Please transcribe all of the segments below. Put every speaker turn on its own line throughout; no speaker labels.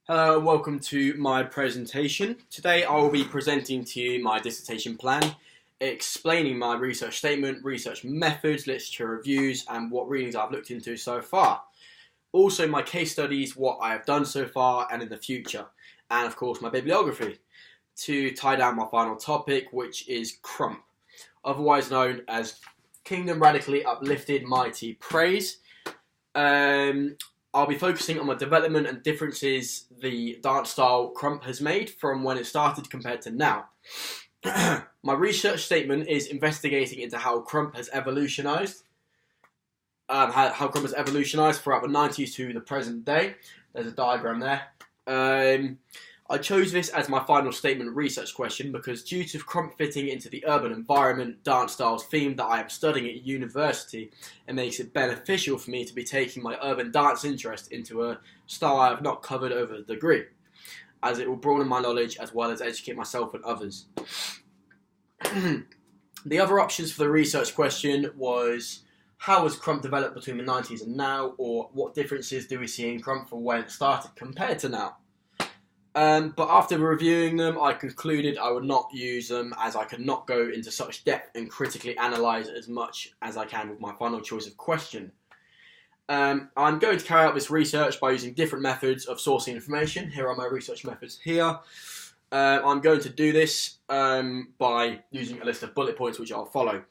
Hello, welcome to my presentation. Today I will be presenting to you my dissertation plan, explaining my research statement, research methods, literature reviews, and what readings I've looked into so far. Also my case studies, what I have done so far and in the future, and of course my bibliography, to tie down my final topic, which is Crump, otherwise known as Kingdom Radically Uplifted Mighty Praise. I'll be focusing on the development and differences the dance style Crump has made from when it started compared to now. My research statement is investigating into how Crump has evolutionized, how Crump has evolutionized throughout the 90s to the present day. There's a diagram there. I chose this as my final statement research question because due to Crump fitting into the urban environment dance styles theme that I am studying at university, it makes it beneficial for me to be taking my urban dance interest into a style I have not covered over a degree, as it will broaden my knowledge as well as educate myself and others. The other options for the research question was, how has Crump developed between the 90s and now, or what differences do we see in Crump from when it started compared to now? But after reviewing them, I concluded I would not use them as I could not go into such depth and critically analyse as much as I can with my final choice of question. I'm going to carry out this research by using different methods of sourcing information. Here are my research methods here. I'm going to do this by using a list of bullet points which I'll follow.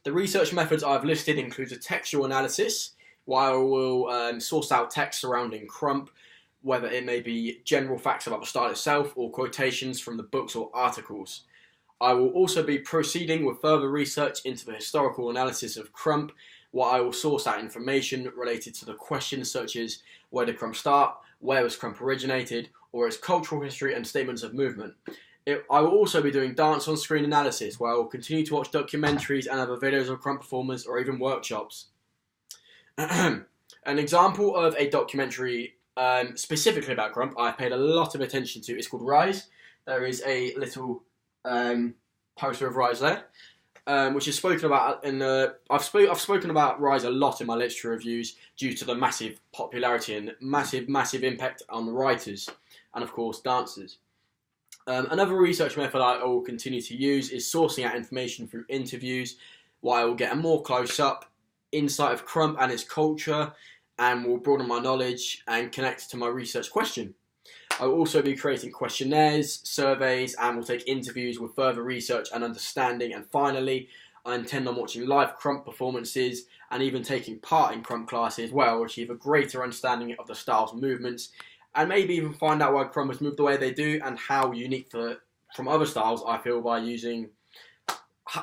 The research methods I've listed includes a textual analysis, where I will source out text surrounding Crump, whether it may be general facts about the style itself or quotations from the books or articles. I will also be proceeding with further research into the historical analysis of Crump, where I will source out information related to the questions such as where did Crump start, where was Crump originated, or its cultural history and statements of movement. I will also be doing dance on screen analysis, where I will continue to watch documentaries and other videos of Crump performers or even workshops. An example of a documentary specifically about Crump I've paid a lot of attention to is called Rise. There is a little poster of Rise there, which is spoken about in I've spoken about Rise a lot in my literature reviews due to the massive popularity and massive impact on the writers and of course dancers. Another research method I will continue to use is sourcing out information through interviews, where I will get a more close-up insight of Crump and its culture, and will broaden my knowledge and connect to my research question. I will also be creating questionnaires, surveys, and will take interviews with further research and understanding. And finally, I intend on watching live Crump performances and even taking part in Crump classes where I will achieve a greater understanding of the style's movements and maybe even find out why Crump has moved the way they do and how unique from other styles I feel by using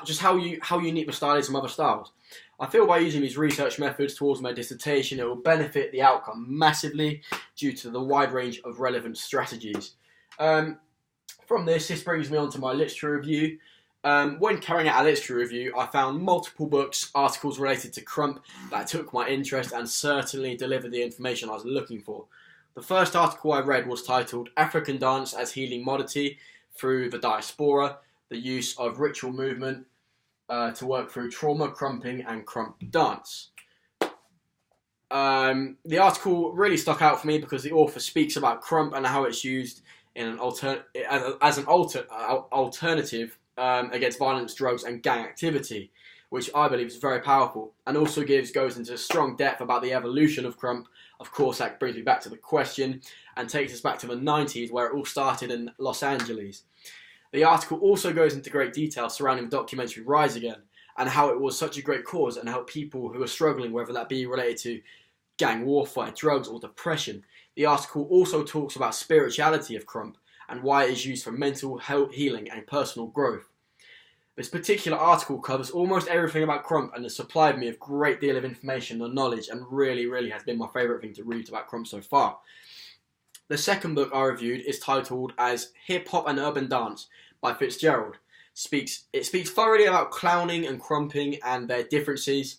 just how unique the style is from other styles. I feel by using these research methods towards my dissertation, it will benefit the outcome massively due to the wide range of relevant strategies. From this brings me on to my literature review. When carrying out a literature review, I found multiple books, articles related to Crump that took my interest and certainly delivered the information I was looking for. The first article I read was titled African Dance as Healing Modality Through the Diaspora, the Use of Ritual Movement to Work Through Trauma, Crumping and Crump Dance. The article really stuck out for me because the author speaks about Crump and how it's used in an alternative against violence, drugs and gang activity, which I believe is very powerful, and also goes into strong depth about the evolution of Crump. Of course, that brings me back to the question and takes us back to the 90s where it all started in Los Angeles. The article also goes into great detail surrounding the documentary Rise Again and how it was such a great cause and helped people who are struggling, whether that be related to gang warfare, drugs or depression. The article also talks about spirituality of Crump and why it is used for mental health healing and personal growth. This particular article covers almost everything about Crump and has supplied me with a great deal of information and knowledge and really has been my favourite thing to read about Crump so far. The second book I reviewed is titled as Hip Hop and Urban Dance by Fitzgerald. It speaks thoroughly about clowning and crumping and their differences.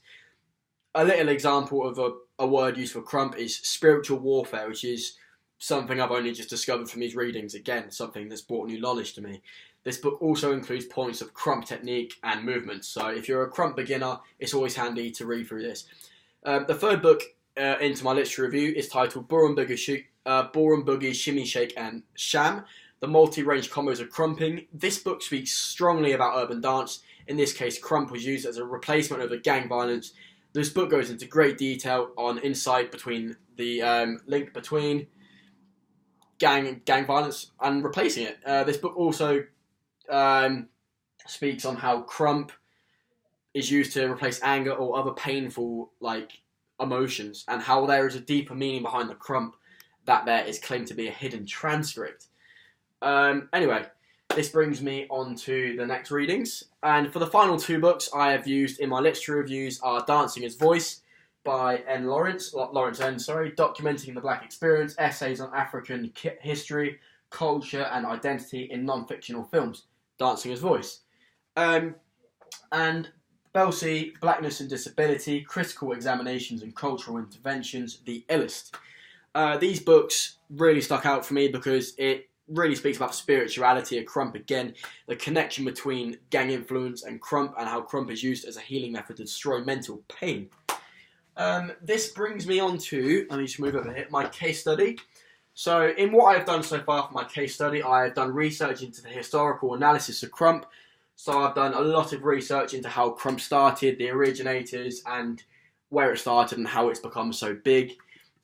A little example of a word used for Crump is spiritual warfare, which is something I've only just discovered from these readings. Again, something that's brought new knowledge to me. This book also includes points of Crump technique and movements, so if you're a Crump beginner, it's always handy to read through this. The third book into my literature review is titled Burunbugu Ballroom Boogie, Shimmy Shake and Sham, the multi-range combos of crumping. This book speaks strongly about urban dance. In this case, crump was used as a replacement of the gang violence. This book goes into great detail on insight between the link between gang violence and replacing it. This book also speaks on how crump is used to replace anger or other painful emotions, and how there is a deeper meaning behind the crump that there is claimed to be a hidden transcript. Anyway, this brings me on to the next readings. And for the final two books I have used in my literature reviews are Dancing as Voice by Lawrence N, documenting the black experience, essays on African history, culture and identity in non-fictional films, Dancing as Voice. And Belsey, Blackness and Disability, Critical Examinations and Cultural Interventions, The Illest. These books really stuck out for me because it really speaks about spirituality of crump again, the connection between gang influence and crump, and how crump is used as a healing method to destroy mental pain. This brings me on to, let me just move over here, my case study. So in what I've done so far for my case study, I have done research into the historical analysis of crump. So I've done a lot of research into how crump started, the originators, and where it started and how it's become so big.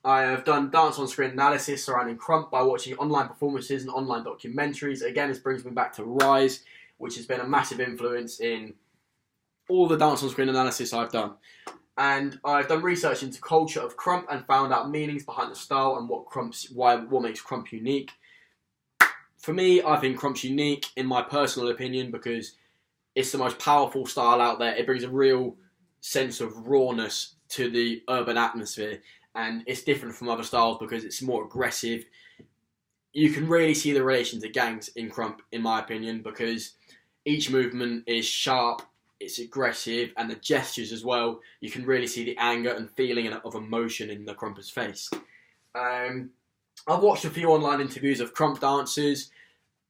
I have done dance-on-screen analysis surrounding crump by watching online performances and online documentaries. Again, this brings me back to Rise, which has been a massive influence in all the dance-on-screen analysis I've done. And I've done research into culture of crump and found out meanings behind the style and what makes crump unique. For me, I think crump's unique in my personal opinion because it's the most powerful style out there. It brings a real sense of rawness to the urban atmosphere. And it's different from other styles because it's more aggressive. You can really see the relation to gangs in crump, in my opinion, because each movement is sharp, it's aggressive, and the gestures as well. You can really see the anger and feeling of emotion in the crumper's face. I've watched a few online interviews of crump dancers,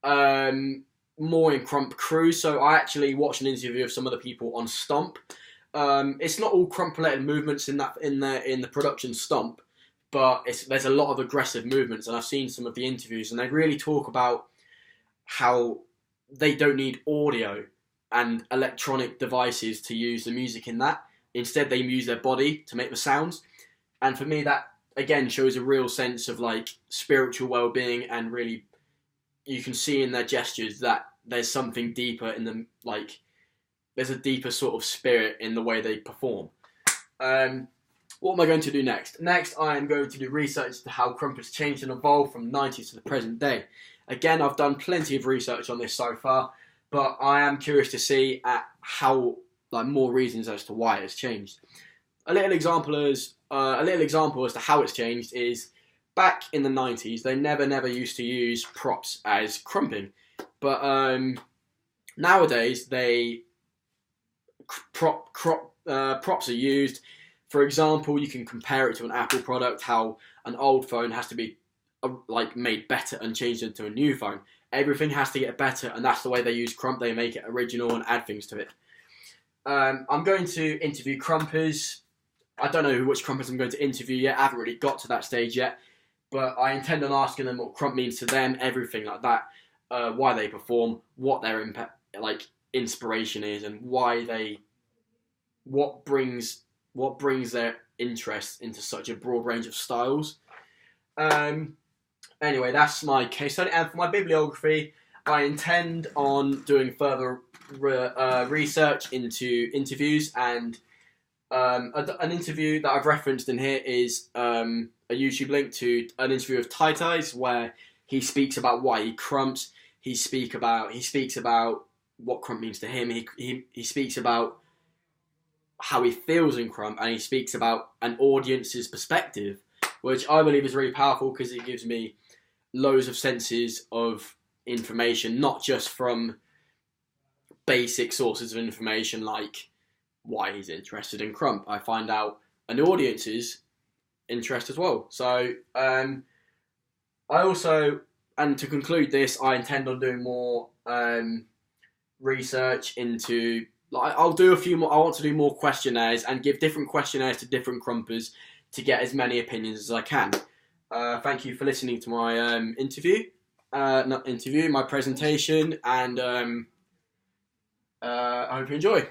more in crump crews. So I actually watched an interview of some of the people on Stomp. It's not all crump-related movements in the production Stomp, but there's a lot of aggressive movements, and I've seen some of the interviews, and they really talk about how they don't need audio and electronic devices to use the music in that. Instead, they use their body to make the sounds, and for me, that again shows a real sense of spiritual well-being, and really you can see in their gestures that there's something deeper in them, there's a deeper sort of spirit in the way they perform. What am I going to do next? Next, I am going to do research into how crump has changed and evolved from the 90s to the present day. Again, I've done plenty of research on this so far, but I am curious to see at how, more reasons as to why it's changed. A little example as to how it's changed is back in the 90s, they never used to use props as crumping, but nowadays props are used. For example, you can compare it to an Apple product, how an old phone has to be made better and changed into a new phone. Everything has to get better, and that's the way they use crump. They make it original and add things to it. I'm going to interview crumpers. I don't know which crumpers I'm going to interview yet. I haven't really got to that stage yet, but I intend on asking them what crump means to them, everything like that, why they perform, what their impact, inspiration is, and what brings their interest into such a broad range of styles. Anyway, that's my case study, and for my bibliography, I intend on doing further research into interviews, and an interview that I've referenced in here is a YouTube link to an interview of Tai Tai's where he speaks about why he crumps. He speaks about what crump means to him. He speaks about how he feels in crump, and he speaks about an audience's perspective, which I believe is really powerful because it gives me loads of senses of information, not just from basic sources of information like why he's interested in crump. I find out an audience's interest as well. So I also, and to conclude this, I intend on doing more research into, I'll do a few more. I want to do more questionnaires and give different questionnaires to different crumpers to get as many opinions as I can. Thank you for listening to my my presentation, and I hope you enjoy.